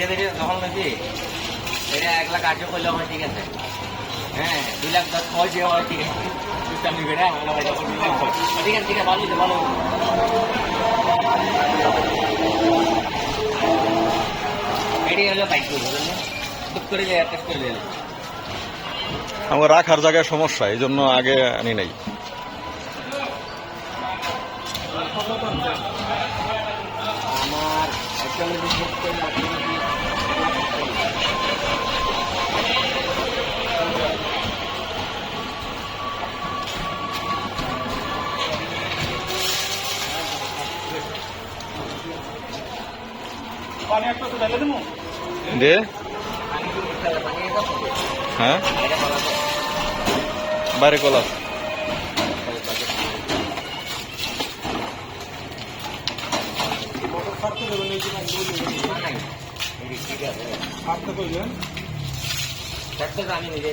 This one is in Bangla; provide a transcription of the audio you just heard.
এটা থেকে যখন নাকি এটা 1 লাখ 8 করলে হয় ঠিক আছে। হ্যাঁ 2 লাখ 10 হয় যে হয় ঠিক আছে। সিস্টেম নিবে না আমরা ভাই যখন 2 লাখ ঠিক আছে ঠিক আছে ভালো ভালো। এটি হলো বাইক বুঝলেন না টুক করে যায় অ্যাটাচ করে দিলে আমার রাখার জায়গায় সমস্যা, এই জন্য আগে আনি নাই। আমার অ্যাকচুয়ালি সিস্টেম পানি একটা তো ঢেলে দেবো দে হ্যাঁ বাইরে কলা মোটর ছাড়তে দেবেন এই যে ঠিক আছে ছাড়তে কইলেন আমি নিজে